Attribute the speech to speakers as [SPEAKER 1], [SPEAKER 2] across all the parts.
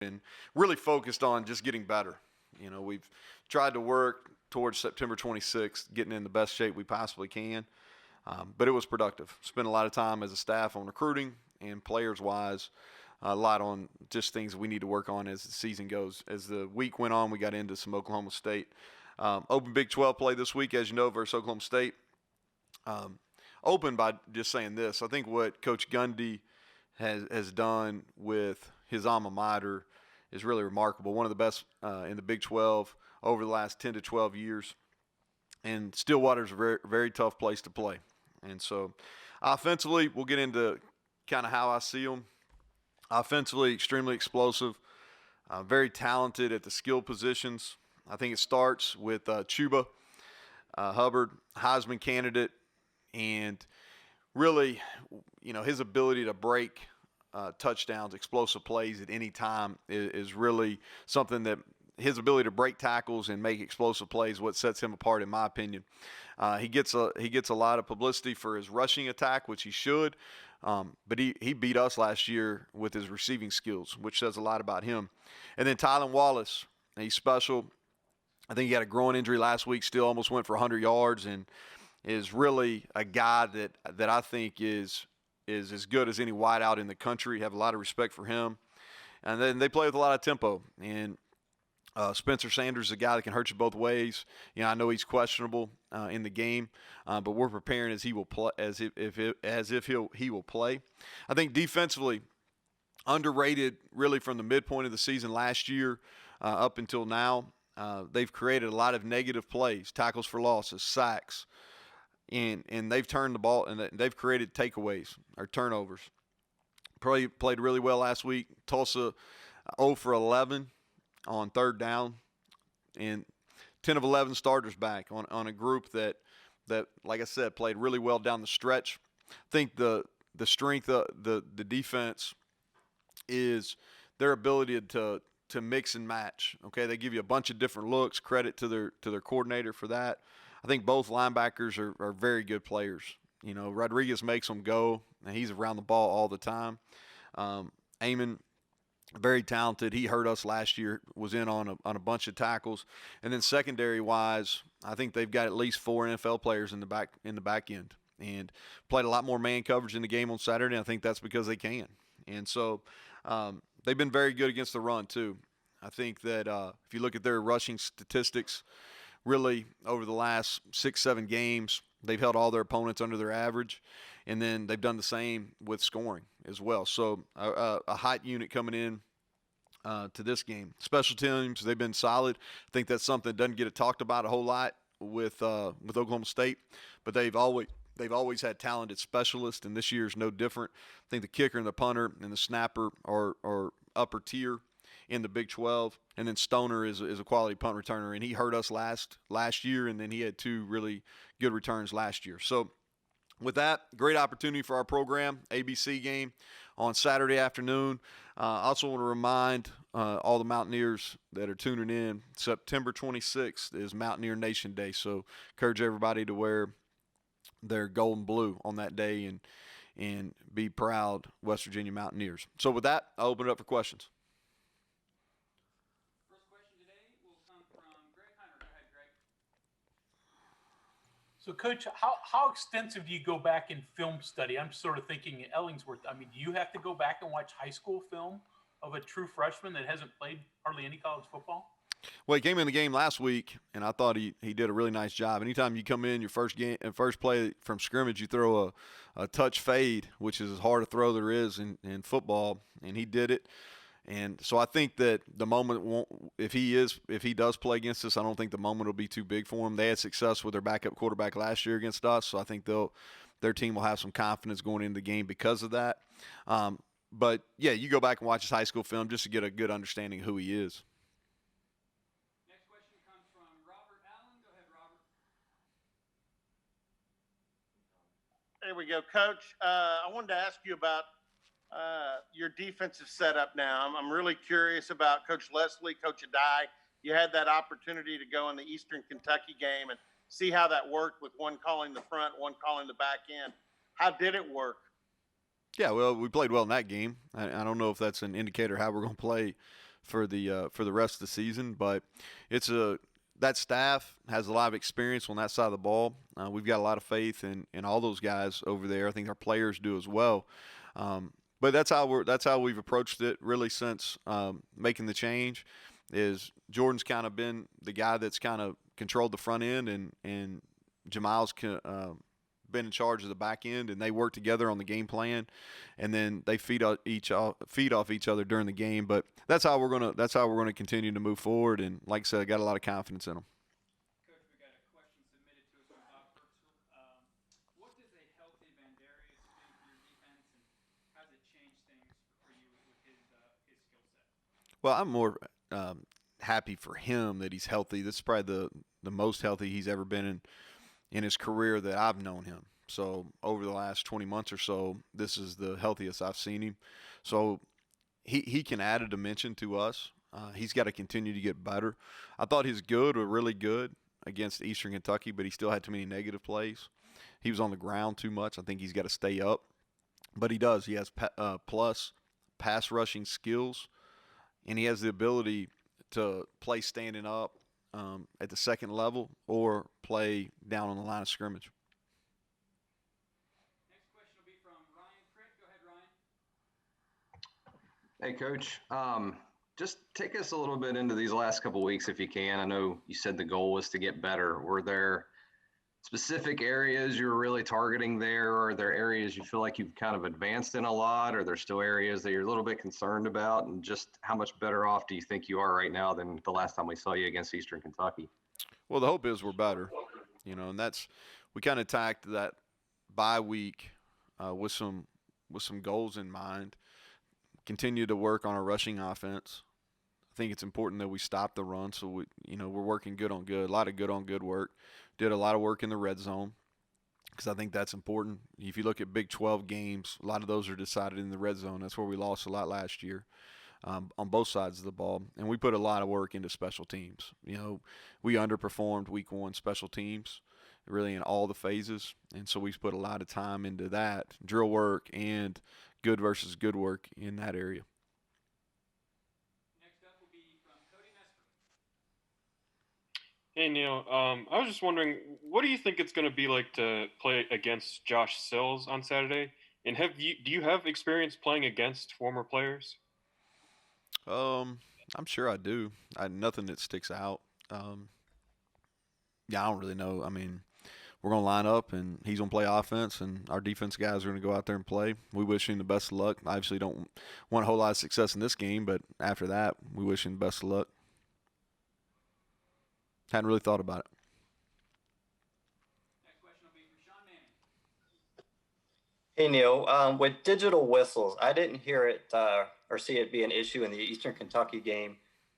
[SPEAKER 1] and really focused on just getting better. We've tried to work towards September 26th, getting in the best shape we possibly can. But it was productive. Spent a lot of time as a staff on recruiting and players-wise, a lot on just things we need to work on as the season goes. As the week went on, we got into some Oklahoma State. Open Big 12 play this week, as you know, versus Oklahoma State. Open by just saying this. I think what Coach Gundy has done with his alma mater is really remarkable. One of the best in the Big 12 over the last 10 to 12 years. And Stillwater's a very, very tough place to play. And so offensively, we'll get into kind of how I see them. Offensively, extremely explosive, very talented at the skill positions. I think it starts with Chuba Hubbard, Heisman candidate, and really, his ability to break touchdowns, explosive plays at any time is really something that his ability to break tackles and make explosive plays what sets him apart, in my opinion. He gets a lot of publicity for his rushing attack, which he should, but he beat us last year with his receiving skills, which says a lot about him. And then Tylan Wallace, he's special. I think he had a groin injury last week, still almost went for 100 yards, and is really a guy that I think is as good as any wideout in the country. Have a lot of respect for him. And then they play with a lot of tempo, and Spencer Sanders is a guy that can hurt you both ways. I know he's questionable in the game, but we're preparing as he will play, as if he will play. I think defensively, underrated really from the midpoint of the season last year up until now. They've created a lot of negative plays, tackles for losses, sacks, and they've turned the ball and they've created takeaways or turnovers. Played really well last week. Tulsa 0 for 11. On third down, and 10 of 11 starters back on a group that, like I said, played really well down the stretch. I think the strength of the defense is their ability to mix and match. Okay, they give you a bunch of different looks. Credit to their coordinator for that. I think both linebackers are very good players. Rodriguez makes them go, and he's around the ball all the time. Amon, very talented. He hurt us last year, was in on a bunch of tackles. And then secondary-wise, I think they've got at least 4 NFL players in the back end and played a lot more man coverage in the game on Saturday. And I think that's because they can. And so they've been very good against the run too. I think that if you look at their rushing statistics, really over the last 6-7 games, they've held all their opponents under their average. And then they've done the same with scoring as well. So a hot unit coming in to this game. Special teams, they've been solid. I think that's something that doesn't get talked about a whole lot with Oklahoma State, but they've always had talented specialists, and this year is no different. I think the kicker and the punter and the snapper are upper tier in the Big 12, and then Stoner is a quality punt returner, and he hurt us last year, and then he had 2 really good returns last year. So with that, great opportunity for our program, ABC game on Saturday afternoon. I also want to remind all the Mountaineers that are tuning in, September 26th is Mountaineer Nation Day, so encourage everybody to wear their gold and blue on that day and be proud West Virginia Mountaineers. So with that, I'll open it up for questions.
[SPEAKER 2] So, Coach, how extensive do you go back in film study? I'm sort of thinking Ellingsworth. I mean, do you have to go back and watch high school film of a true freshman that hasn't played hardly any college football?
[SPEAKER 1] Well, he came in the game last week, and I thought he did a really nice job. Anytime you come in your first play from scrimmage, you throw a touch fade, which is as hard a throw there is in football, and he did it. And so I think that the moment won't, if he does play against us, I don't think the moment will be too big for him. They had success with their backup quarterback last year against us, so I think their team will have some confidence going into the game because of that. But yeah, you go back and watch his high school film just to get a good understanding of who he is.
[SPEAKER 3] Next question comes from Robert Allen. Go ahead, Robert.
[SPEAKER 4] There we go, Coach. I wanted to ask you about your defensive setup now. I'm really curious about Coach Leslie, Coach Adai. You had that opportunity to go in the Eastern Kentucky game and see how that worked with one calling the front, one calling the back end. How did it work?
[SPEAKER 1] Yeah, well, we played well in that game. I don't know if that's an indicator how we're going to play for the rest of the season. But that staff has a lot of experience on that side of the ball. We've got a lot of faith in all those guys over there. I think our players do as well. But that's how we've approached it really since making the change. Is Jordan's kind of been the guy that's kind of controlled the front end, and Jamal's been in charge of the back end, and they work together on the game plan, and then they feed off each other during the game. But that's how we're gonna continue to move forward. And like I said, I got a lot of confidence in them.
[SPEAKER 3] Coach, we got a question submitted to us from Bob Kirksville. What does a healthy Vandarius do for your defense, and how does it change things for you with his skill set?
[SPEAKER 1] Well, I'm more happy for him that he's healthy. This is probably the most healthy he's ever been in his career that I've known him. So over the last 20 months or so, this is the healthiest I've seen him. So he can add a dimension to us. He's got to continue to get better. I thought his good were really good against Eastern Kentucky, but he still had too many negative plays. He was on the ground too much. I think he's got to stay up. But he does. He has plus pass rushing skills, and he has the ability to play standing up at the second level or play down on the line of scrimmage.
[SPEAKER 3] Next question will be from Ryan Pritt. Go ahead, Ryan.
[SPEAKER 5] Hey, Coach. Just take us a little bit into these last couple of weeks if you can. I know you said the goal was to get better. Were there specific areas you're really targeting there? Or are there areas you feel like you've kind of advanced in a lot? Or are there still areas that you're a little bit concerned about? And just how much better off do you think you are right now than the last time we saw you against Eastern Kentucky?
[SPEAKER 1] Well, the hope is we're better, and we kind of attacked that bye week with some goals in mind. Continue to work on our rushing offense. I think it's important that we stop the run, so we're working good on good. A lot of good on good work. Did a lot of work in the red zone because I think that's important. If you look at Big 12 games, a lot of those are decided in the red zone. That's where we lost a lot last year on both sides of the ball. And we put a lot of work into special teams. We underperformed week one special teams really in all the phases. And so we've put a lot of time into that, drill work and good versus good work in that area.
[SPEAKER 6] Hey, Neal. I was just wondering, what do you think it's going to be like to play against Josh Sills on Saturday? And do you have experience playing against former players?
[SPEAKER 1] I'm sure I do. Nothing that sticks out. Yeah, I don't really know. I mean, we're going to line up, and he's going to play offense, and our defense guys are going to go out there and play. We wish him the best of luck. Obviously don't want a whole lot of success in this game, but after that, we wish him the best of luck. Hadn't really thought about it.
[SPEAKER 3] Next question will be from Sean Manning.
[SPEAKER 7] Hey, Neal, with digital whistles, I didn't hear it or see it be an issue in the Eastern Kentucky game,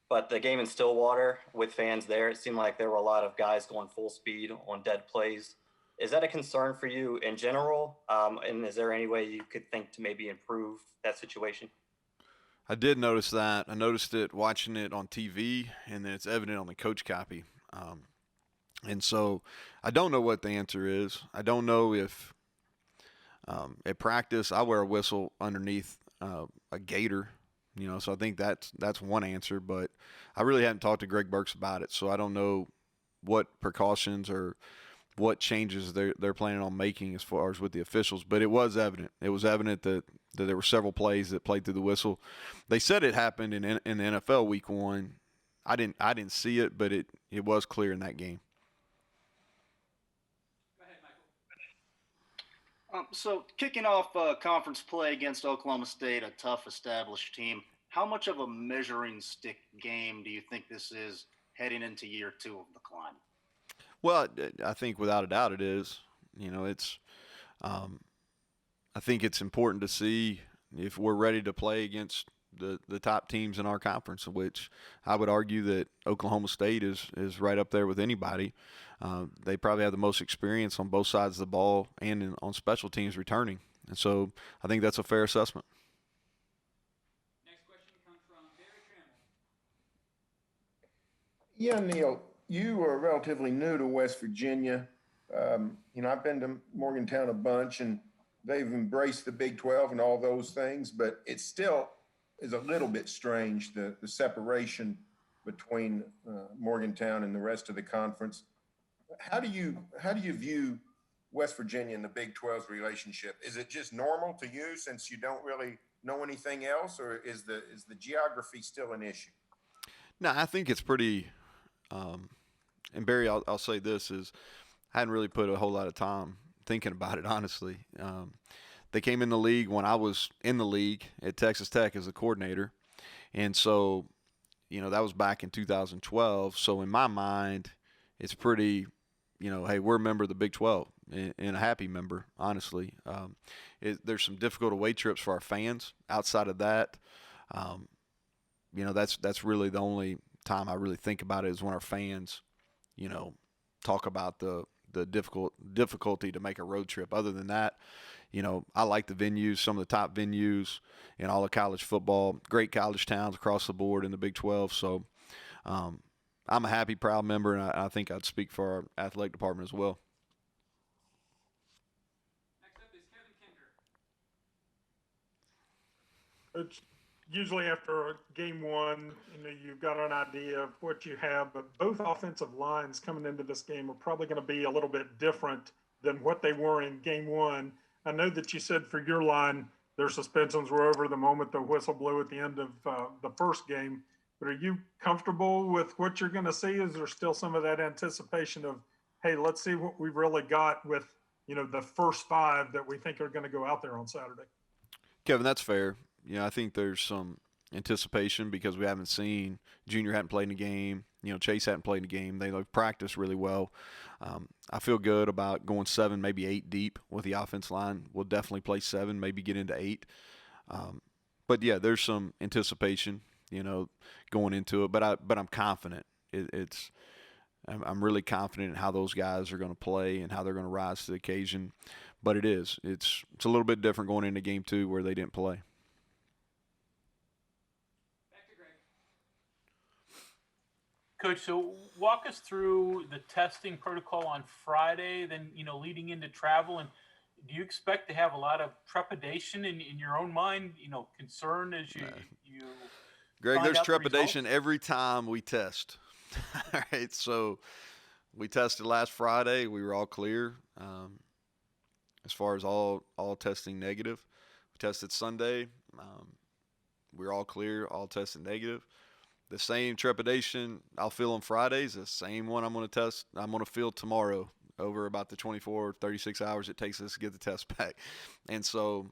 [SPEAKER 7] but the game in Stillwater with fans there, it seemed like there were a lot of guys going full speed on dead plays. Is that a concern for you in general? And is there any way you could think to maybe improve that situation?
[SPEAKER 1] I did notice that. I noticed it watching it on TV, and then it's evident on the coach copy. And so I don't know what the answer is. I don't know if at practice I wear a whistle underneath a gaiter, so I think that's one answer. But I really haven't talked to Greg Burks about it, so I don't know what precautions or what changes they're planning on making as far as with the officials. But it was evident. It was evident that there were several plays that played through the whistle. They said it happened in the NFL Week 1. I didn't see it, but it was clear in that game.
[SPEAKER 3] Go ahead, Michael.
[SPEAKER 8] So kicking off conference play against Oklahoma State, a tough established team, how much of a measuring stick game do you think this is heading into year 2 of the climb?
[SPEAKER 1] Well, I think without a doubt it is. It's I think it's important to see if we're ready to play against the top teams in our conference, which I would argue that Oklahoma State is right up there with anybody. They probably have the most experience on both sides of the ball and on special teams returning. And so I think that's a fair assessment.
[SPEAKER 3] Next question comes from Barry Trammell.
[SPEAKER 9] Yeah, Neal, you are relatively new to West Virginia. I've been to Morgantown a bunch, and they've embraced the Big 12 and all those things, but it's still is a little bit strange, the separation between Morgantown and the rest of the conference. How do you view West Virginia and the Big 12's relationship? Is it just normal to you since you don't really know anything else, or is the geography still an issue?
[SPEAKER 1] No, I think it's pretty. And Barry, I'll say this is I hadn't really put a whole lot of time thinking about it, honestly. They came in the league when I was in the league at Texas Tech as a coordinator. And so, that was back in 2012. So in my mind, it's pretty, hey, we're a member of the Big 12 and a happy member, honestly. There's some difficult away trips for our fans. Outside of that, that's really the only time I really think about it is when our fans, talk about the difficulty to make a road trip. Other than that, I like the venues, some of the top venues in all of college football, great college towns across the board in the Big 12. So I'm a happy, proud member, and I think I'd speak for our athletic department as well.
[SPEAKER 3] Next up is Kevin Kinder.
[SPEAKER 10] It's usually after game one, you've got an idea of what you have, but both offensive lines coming into this game are probably going to be a little bit different than what they were in game one. I know that you said for your line, their suspensions were over the moment the whistle blew at the end of the first game. But are you comfortable with what you're going to see? Is there still some of that anticipation of, hey, let's see what we've really got with, the first five that we think are going to go out there on Saturday?
[SPEAKER 1] Kevin, that's fair. I think there's some anticipation because we haven't seen Junior hadn't played in a game. Chase hadn't played in a game. They practiced really well. I feel good about going 7, maybe 8 deep with the offense line. We'll definitely play 7, maybe get into 8. But yeah, there's some anticipation, going into it. But I'm confident. I'm really confident in how those guys are going to play and how they're going to rise to the occasion. But it's a little bit different going into game 2 where they didn't play.
[SPEAKER 2] Coach, so walk us through the testing protocol on Friday, then, leading into travel. And do you expect to have a lot of trepidation in your own mind, concern as you
[SPEAKER 1] Greg,
[SPEAKER 2] find
[SPEAKER 1] there's
[SPEAKER 2] out the
[SPEAKER 1] trepidation
[SPEAKER 2] results?
[SPEAKER 1] every time we test. All right, so we tested last Friday. We were all clear as far as all testing negative. We tested Sunday. We were all clear, all tested negative. The same trepidation I'll feel on Fridays, the same one I'm going to feel tomorrow over about the 24, 36 hours it takes us to get the test back. And so,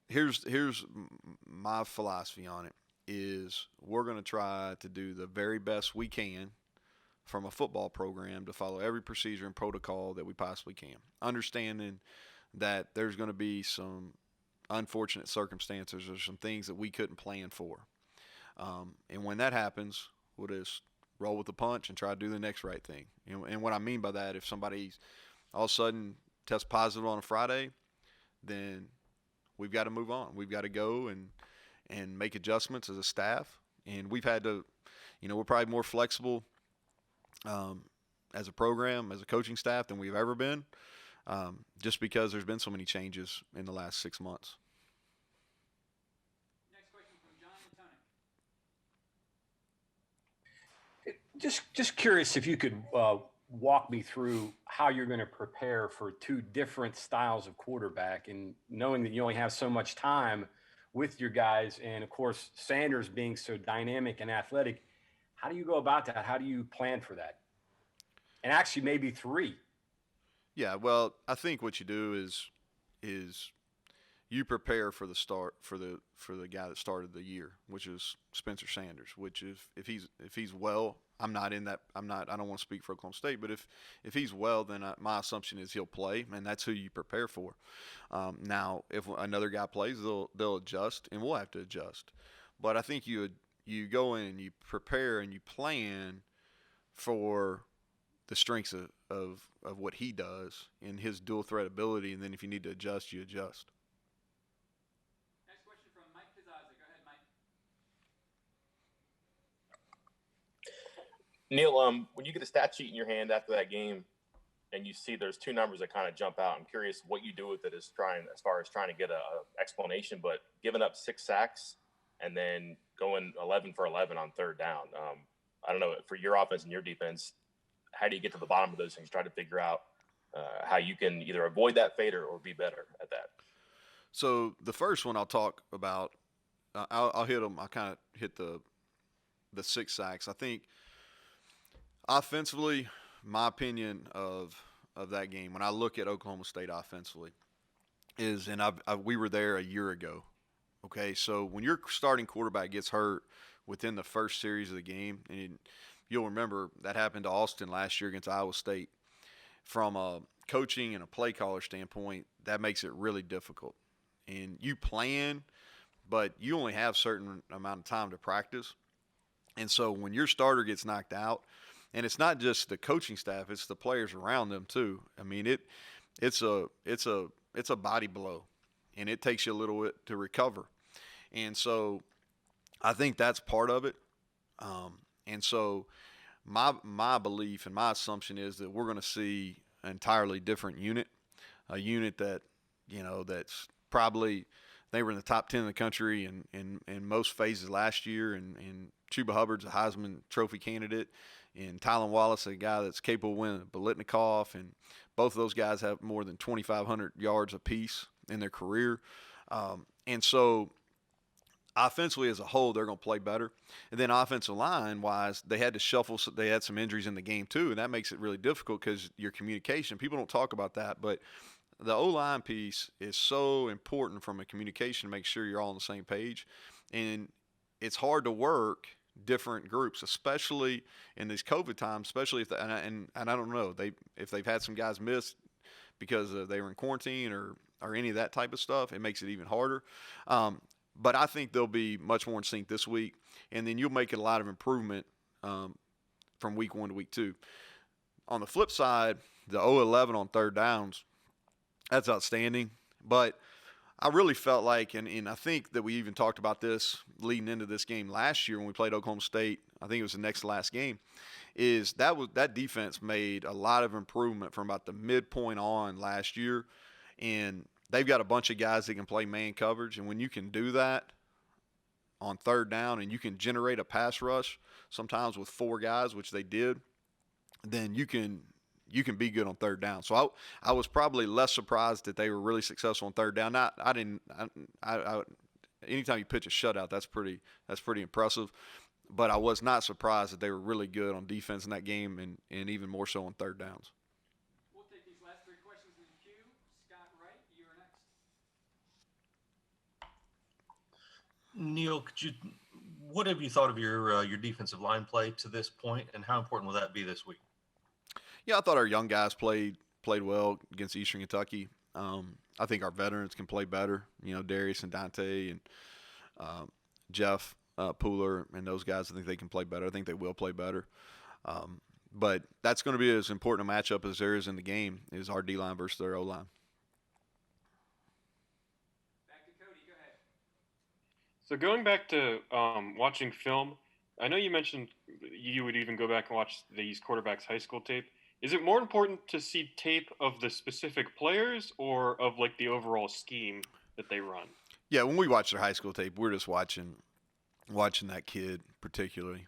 [SPEAKER 1] here's my philosophy on it is we're going to try to do the very best we can from a football program to follow every procedure and protocol that we possibly can, understanding that there's going to be some unfortunate circumstances or some things that we couldn't plan for. And when that happens, we'll just roll with the punch and try to do the next right thing. And what I mean by that, if somebody all of a sudden tests positive on a Friday, then we've got to move on. We've got to go and make adjustments as a staff. And we've had to, we're probably more flexible as a program, as a coaching staff than we've ever been. Just because there's been so many changes in the last 6 months.
[SPEAKER 3] Next question from John Tunick.
[SPEAKER 11] Just curious if you could walk me through how you're going to prepare for 2 different styles of quarterback, and knowing that you only have so much time with your guys, and of course Sanders being so dynamic and athletic. How do you go about that? How do you plan for that? And actually maybe 3.
[SPEAKER 1] Yeah, well, I think what you do is you prepare for the start for the guy that started the year, which is Spencer Sanders. Which if he's well, I don't want to speak for Oklahoma State, but if he's well, then my assumption is he'll play, and that's who you prepare for. Now, if another guy plays, they'll adjust, and we'll have to adjust. But I think you go in and you prepare and you plan for the strengths of what he does and his dual threat ability, and then if you need to adjust, you adjust.
[SPEAKER 3] Next question from Mike Piazza. Go ahead, Mike.
[SPEAKER 12] Neal, when you get the stat sheet in your hand after that game, and you see there's two numbers that kind of jump out. I'm curious what you do with it as far as trying to get a explanation, but giving up 6 sacks and then going 11 for 11 on third down. I don't know, for your offense and your defense, how do you get to the bottom of those things? Try to figure out how you can either avoid that fate or be better at that.
[SPEAKER 1] So the first one I'll talk about, I'll hit them. I kind of hit the 6 sacks. I think offensively, my opinion of that game, when I look at Oklahoma State offensively, is, and we were there a year ago. Okay, so when your starting quarterback gets hurt within the first series of the game, and you'll remember that happened to Austin last year against Iowa State. From a coaching and a play caller standpoint, that makes it really difficult. And you plan, but you only have a certain amount of time to practice. And so when your starter gets knocked out, and it's not just the coaching staff, it's the players around them too. I mean, it's a body blow, and it takes you a little bit to recover. And so I think that's part of it. And so my belief and my assumption is that we're going to see an entirely different unit, a unit that, that's probably, they were in the top 10 in the country in most phases last year. And Chuba Hubbard's a Heisman Trophy candidate, and Tylan Wallace, a guy that's capable of winning Biletnikoff. And both of those guys have more than 2,500 yards apiece in their career. And so offensively as a whole, they're going to play better. And then offensive line-wise, they had to shuffle. They had some injuries in the game too, and that makes it really difficult because your communication, people don't talk about that, but the O-line piece is so important from a communication to make sure you're all on the same page. And it's hard to work different groups, especially in these COVID times, especially if and I don't know, if they've had some guys miss because they were in quarantine or any of that type of stuff, it makes it even harder. But I think they'll be much more in sync this week, and then you'll make it a lot of improvement from week 1 to week 2. On the flip side, the 0-11 on third downs, that's outstanding. But I really felt like, and I think that we even talked about this leading into this game last year when we played Oklahoma State, I think it was the next to last game, is that defense made a lot of improvement from about the midpoint on last year, and they've got a bunch of guys that can play man coverage, and when you can do that on third down and you can generate a pass rush sometimes with 4 guys, which they did, then you can be good on third down. So I was probably less surprised that they were really successful on third down. Anytime you pitch a shutout, that's pretty impressive. But I was not surprised that they were really good on defense in that game, and even more so on third downs.
[SPEAKER 3] We'll take these last 3 questions in the queue. Scott Wright, you are next.
[SPEAKER 13] Neal, what have you thought of your defensive line play to this point, and how important will that be this week?
[SPEAKER 1] Yeah, I thought our young guys played well against Eastern Kentucky. I think our veterans can play better. Darius and Dante and Jeff Pooler and those guys, I think they can play better. I think they will play better. But that's going to be as important a matchup as there is in the game, is our D-line versus their O-line.
[SPEAKER 3] Back to Cody, go ahead.
[SPEAKER 6] So going back to watching film, I know you mentioned you would even go back and watch these quarterbacks' high school tape. Is it more important to see tape of the specific players or of like the overall scheme that they run?
[SPEAKER 1] Yeah, when we watch their high school tape, we're just watching that kid particularly.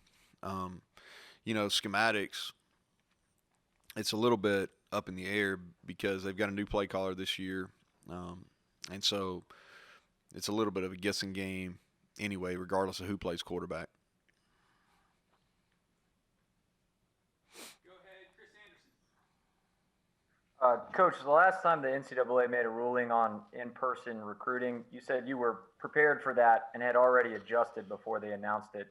[SPEAKER 1] Schematics, it's a little bit up in the air because they've got a new play caller this year. And so it's a little bit of a guessing game anyway, regardless of who plays quarterback.
[SPEAKER 3] Go ahead, Chris Anderson.
[SPEAKER 14] Coach, the last time the NCAA made a ruling on in-person recruiting, you said you were prepared for that and had already adjusted before they announced it.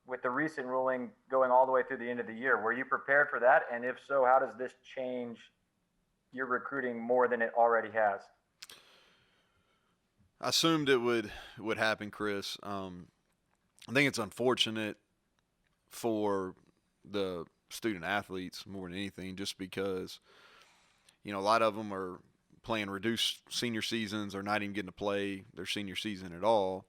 [SPEAKER 14] With the recent ruling going all the way through the end of the year, were you prepared for that? And if so, how does this change your recruiting more than it already has?
[SPEAKER 1] I assumed it would happen, Chris. I think it's unfortunate for the student athletes more than anything, just because, a lot of them are playing reduced senior seasons or not even getting to play their senior season at all.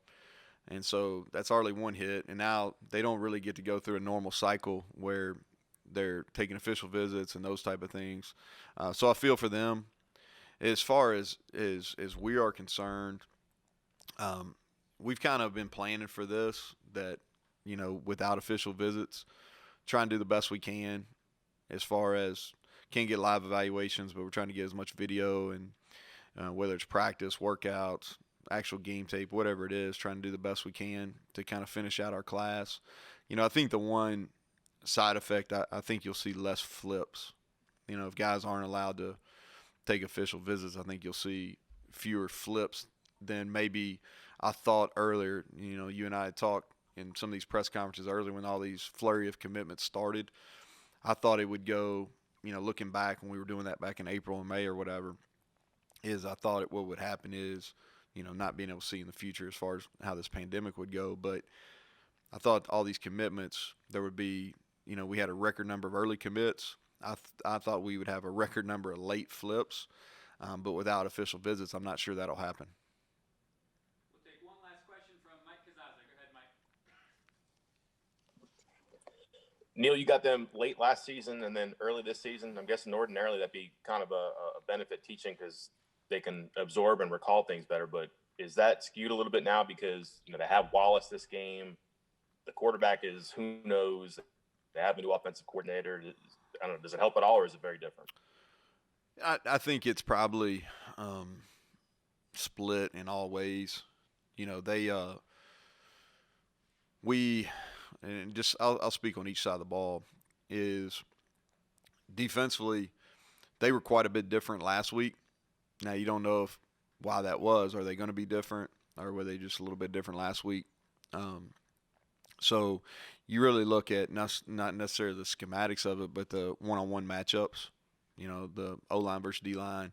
[SPEAKER 1] And so that's hardly one hit. And now they don't really get to go through a normal cycle where they're taking official visits and those type of things. So I feel for them. As far as we are concerned, we've kind of been planning for this, that, without official visits, trying to do the best we can as far as can't get live evaluations, but we're trying to get as much video and whether it's practice, workouts, actual game tape, whatever it is, trying to do the best we can to kind of finish out our class. I think the one side effect, I think you'll see less flips. If guys aren't allowed to take official visits, I think you'll see fewer flips than maybe I thought earlier. You and I had talked in some of these press conferences earlier when all these flurry of commitments started. I thought it would go, looking back when we were doing that back in April and May or whatever, I thought what would happen is, not being able to see in the future as far as how this pandemic would go. But I thought all these commitments, there would be, we had a record number of early commits. I thought we would have a record number of late flips, but without official visits, I'm not sure that'll happen.
[SPEAKER 3] We'll take one last question from Mike Kazaza. Go ahead, Mike.
[SPEAKER 12] Neal, you got them late last season and then early this season. I'm guessing ordinarily that'd be kind of a benefit teaching because they can absorb and recall things better. But is that skewed a little bit now because, they have Wallace this game? The quarterback is who knows. They have a new offensive coordinator. I don't know. Does it help at all, or is it very different?
[SPEAKER 1] I think it's probably split in all ways. I'll speak on each side of the ball. Is defensively, they were quite a bit different last week. Now you don't know why that was. Are they going to be different, or were they just a little bit different last week? So you really look at not necessarily the schematics of it, but the one-on-one matchups. The O-line versus D-line,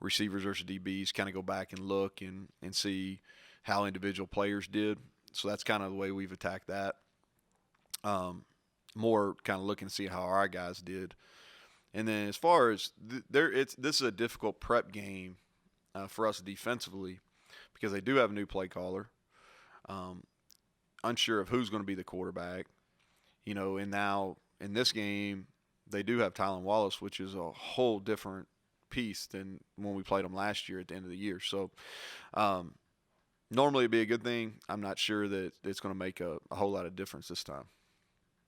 [SPEAKER 1] receivers versus DBs, kind of go back and look and see how individual players did. So that's kind of the way we've attacked that. More kind of looking to see how our guys did. And then as far as this is a difficult prep game for us defensively because they do have a new play caller. Unsure of who's going to be the quarterback, and now in this game, they do have Tylan Wallace, which is a whole different piece than when we played them last year at the end of the year. So normally it'd be a good thing. I'm not sure that it's going to make a whole lot of difference this time.